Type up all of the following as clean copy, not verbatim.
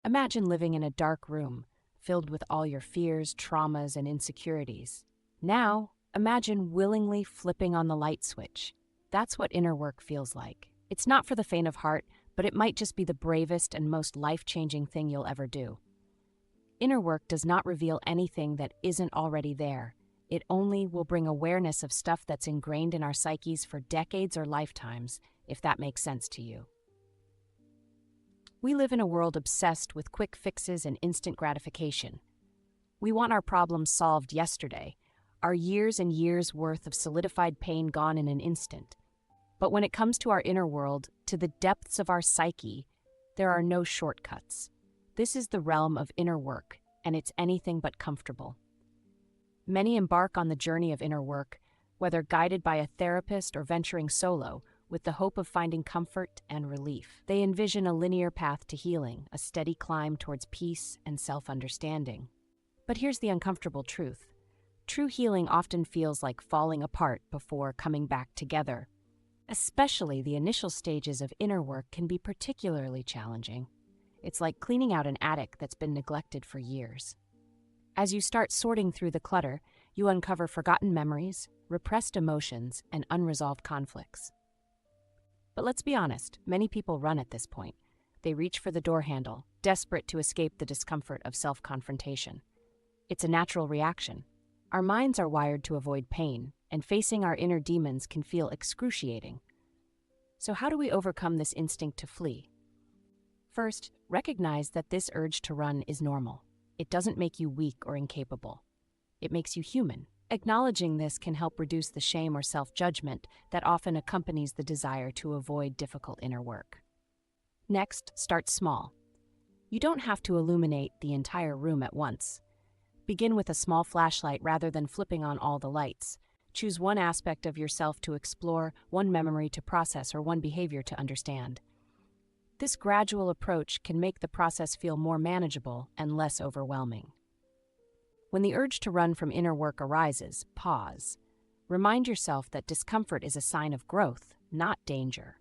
Imagine living in a dark room filled with all your fears, traumas, and insecurities. Now, imagine willingly flipping on the light switch. That's what inner work feels like. It's not for the faint of heart, but it might just be the bravest and most life-changing thing you'll ever do. Inner work does not reveal anything that isn't already there. It only will bring awareness of stuff that's ingrained in our psyches for decades or lifetimes, if that makes sense to you. We live in a world obsessed with quick fixes and instant gratification. We want our problems solved yesterday, our years and years worth of solidified pain gone in an instant. But when it comes to our inner world, to the depths of our psyche, there are no shortcuts. This is the realm of inner work, and it's anything but comfortable. Many embark on the journey of inner work, whether guided by a therapist or venturing solo, with the hope of finding comfort and relief. They envision a linear path to healing, a steady climb towards peace and self-understanding. But here's the uncomfortable truth. True healing often feels like falling apart before coming back together. Especially the initial stages of inner work can be particularly challenging. It's like cleaning out an attic that's been neglected for years. As you start sorting through the clutter, you uncover forgotten memories, repressed emotions, and unresolved conflicts. But let's be honest, many people run at this point. They reach for the door handle, desperate to escape the discomfort of self-confrontation. It's a natural reaction. Our minds are wired to avoid pain, and facing our inner demons can feel excruciating. So how do we overcome this instinct to flee? First, recognize that this urge to run is normal. It doesn't make you weak or incapable. It makes you human. Acknowledging this can help reduce the shame or self-judgment that often accompanies the desire to avoid difficult inner work. Next, start small. You don't have to illuminate the entire room at once. Begin with a small flashlight rather than flipping on all the lights. Choose one aspect of yourself to explore, one memory to process, or one behavior to understand. This gradual approach can make the process feel more manageable and less overwhelming. When the urge to run from inner work arises, pause. Remind yourself that discomfort is a sign of growth, not danger.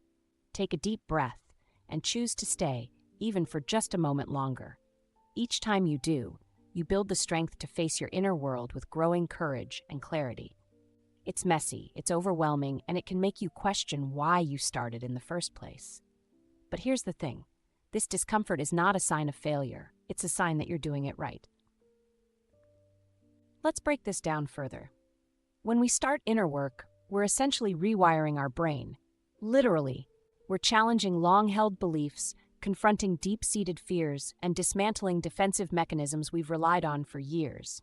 Take a deep breath and choose to stay, even for just a moment longer. Each time you do, you build the strength to face your inner world with growing courage and clarity. It's messy, it's overwhelming, and it can make you question why you started in the first place. But here's the thing. This discomfort is not a sign of failure. It's a sign that you're doing it right. Let's break this down further. When we start inner work, we're essentially rewiring our brain. Literally, we're challenging long-held beliefs, confronting deep-seated fears, and dismantling defensive mechanisms we've relied on for years.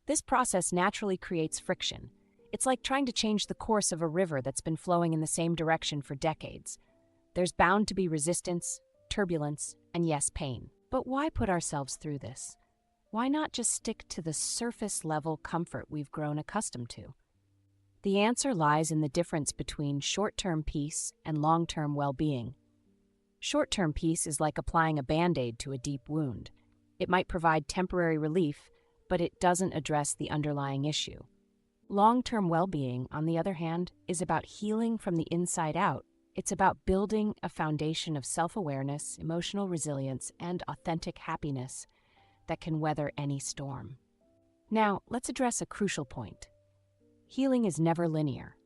This process naturally creates friction. It's like trying to change the course of a river that's been flowing in the same direction for decades. There's bound to be resistance, turbulence, and yes, pain. But why put ourselves through this? Why not just stick to the surface-level comfort we've grown accustomed to? The answer lies in the difference between short-term peace and long-term well-being. Short-term peace is like applying a Band-Aid to a deep wound. It might provide temporary relief, but it doesn't address the underlying issue. Long-term well-being, on the other hand, is about healing from the inside out. It's about building a foundation of self-awareness, emotional resilience, and authentic happiness that can weather any storm. Now, let's address a crucial point. Healing is never linear.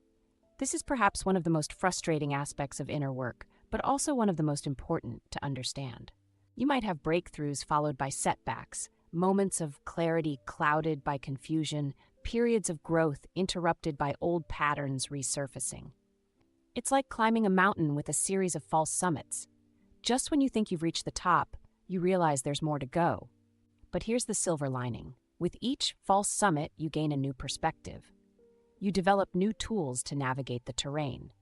This is perhaps one of the most frustrating aspects of inner work, but also one of the most important to understand. You might have breakthroughs followed by setbacks, moments of clarity clouded by confusion, periods of growth interrupted by old patterns resurfacing. It's like climbing a mountain with a series of false summits. Just when you think you've reached the top, you realize there's more to go. But here's the silver lining. With each false summit, you gain a new perspective. You develop new tools to navigate the terrain.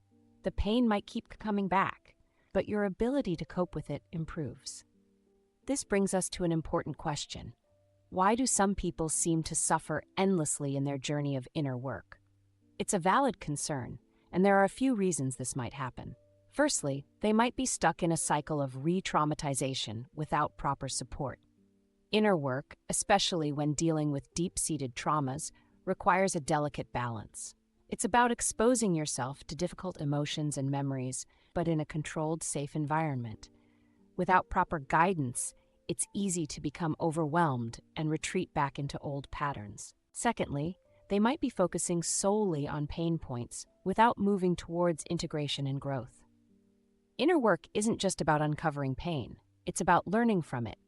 The pain might keep coming back, but your ability to cope with it improves. This brings us to an important question. Why do some people seem to suffer endlessly in their journey of inner work? It's a valid concern, and there are a few reasons this might happen. Firstly, they might be stuck in a cycle of re-traumatization without proper support. Inner work, especially when dealing with deep-seated traumas, requires a delicate balance. It's about exposing yourself to difficult emotions and memories, but in a controlled, safe environment. Without proper guidance, it's easy to become overwhelmed and retreat back into old patterns. Secondly, they might be focusing solely on pain points without moving towards integration and growth. Inner work isn't just about uncovering pain, it's about learning from it,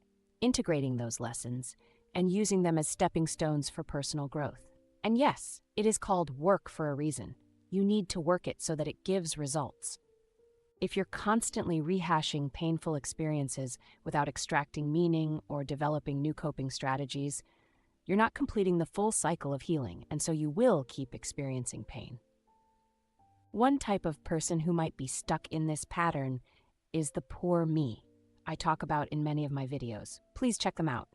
integrating those lessons, and using them as stepping stones for personal growth. And yes, it is called work for a reason. You need to work it so that it gives results. If you're constantly rehashing painful experiences without extracting meaning or developing new coping strategies, you're not completing the full cycle of healing, and so you will keep experiencing pain. One type of person who might be stuck in this pattern is the poor me I talk about in many of my videos. Please check them out.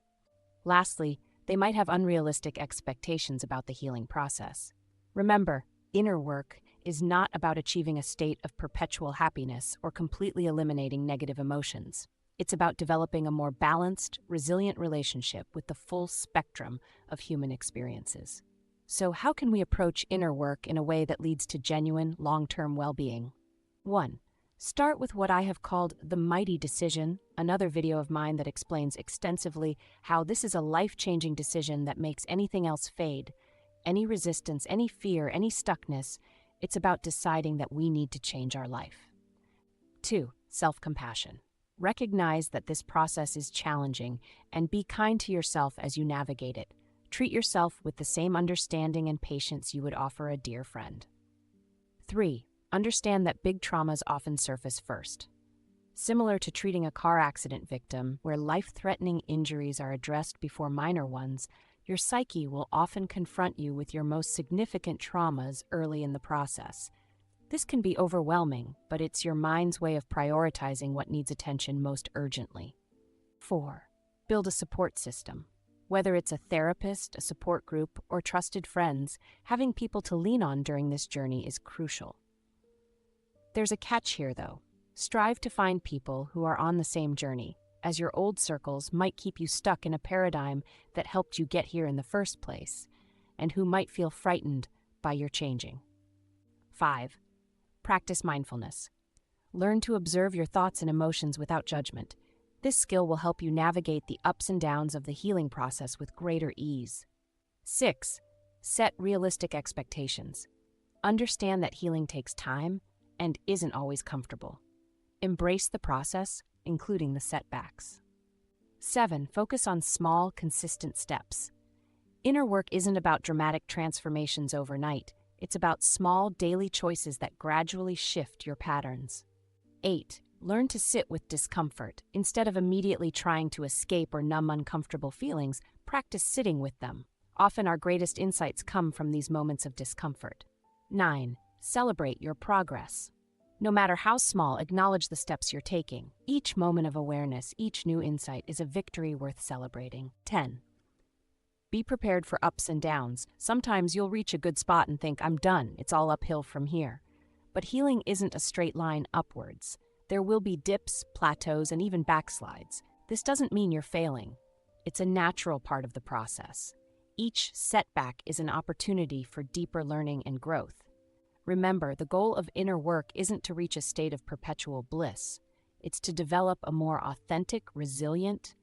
Lastly, they might have unrealistic expectations about the healing process. Remember, inner work is not about achieving a state of perpetual happiness or completely eliminating negative emotions. It's about developing a more balanced, resilient relationship with the full spectrum of human experiences. So how can we approach inner work in a way that leads to genuine, long-term well-being? 1. Start with what I have called the mighty decision, another video of mine that explains extensively how this is a life-changing decision that makes anything else fade. Any resistance, any fear, any stuckness, it's about deciding that we need to change our life. 2. Self-compassion. Recognize that this process is challenging and be kind to yourself as you navigate it. Treat yourself with the same understanding and patience you would offer a dear friend. 3. Understand that big traumas often surface first. Similar to treating a car accident victim, where life-threatening injuries are addressed before minor ones, your psyche will often confront you with your most significant traumas early in the process. This can be overwhelming, but it's your mind's way of prioritizing what needs attention most urgently. 4. Build a support system. Whether it's a therapist, a support group, or trusted friends, having people to lean on during this journey is crucial. There's a catch here, though. Strive to find people who are on the same journey, as your old circles might keep you stuck in a paradigm that helped you get here in the first place, and who might feel frightened by your changing. 5. Practice mindfulness. Learn to observe your thoughts and emotions without judgment. This skill will help you navigate the ups and downs of the healing process with greater ease. 6. Set realistic expectations. Understand that healing takes time and isn't always comfortable. Embrace the process, including the setbacks. 7. Focus on small, consistent steps. Inner work isn't about dramatic transformations overnight. It's about small, daily choices that gradually shift your patterns. 8. Learn to sit with discomfort. Instead of immediately trying to escape or numb uncomfortable feelings, practice sitting with them. Often our greatest insights come from these moments of discomfort. 9. Celebrate your progress. No matter how small, acknowledge the steps you're taking. Each moment of awareness, each new insight is a victory worth celebrating. 10. Be prepared for ups and downs. Sometimes you'll reach a good spot and think, I'm done, it's all uphill from here. But healing isn't a straight line upwards. There will be dips, plateaus, and even backslides. This doesn't mean you're failing. It's a natural part of the process. Each setback is an opportunity for deeper learning and growth. Remember, the goal of inner work isn't to reach a state of perpetual bliss. It's to develop a more authentic, resilient,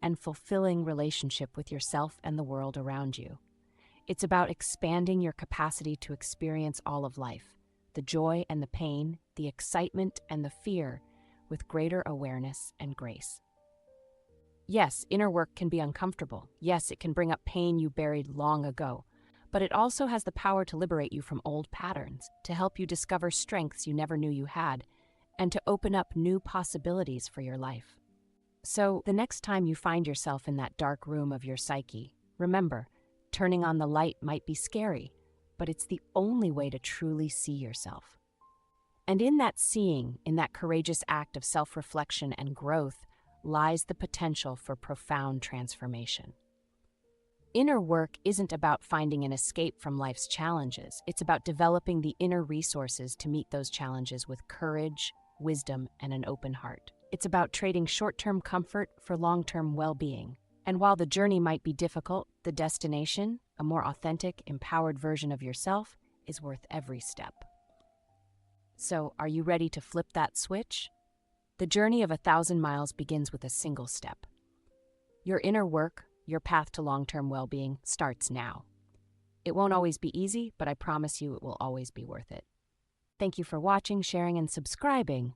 and fulfilling relationship with yourself and the world around you. It's about expanding your capacity to experience all of life, the joy and the pain, the excitement and the fear, with greater awareness and grace. Yes, inner work can be uncomfortable. Yes, it can bring up pain you buried long ago. But it also has the power to liberate you from old patterns, to help you discover strengths you never knew you had, and to open up new possibilities for your life. So, the next time you find yourself in that dark room of your psyche, remember, turning on the light might be scary, but it's the only way to truly see yourself. And in that seeing, in that courageous act of self-reflection and growth, lies the potential for profound transformation. Inner work isn't about finding an escape from life's challenges. It's about developing the inner resources to meet those challenges with courage, wisdom, and an open heart. It's about trading short-term comfort for long-term well-being. And while the journey might be difficult, the destination, a more authentic, empowered version of yourself, is worth every step. So, are you ready to flip that switch? The journey of 1,000 miles begins with a single step. Your inner work, your path to long-term well-being, starts now. It won't always be easy, but I promise you it will always be worth it. Thank you for watching, sharing, and subscribing.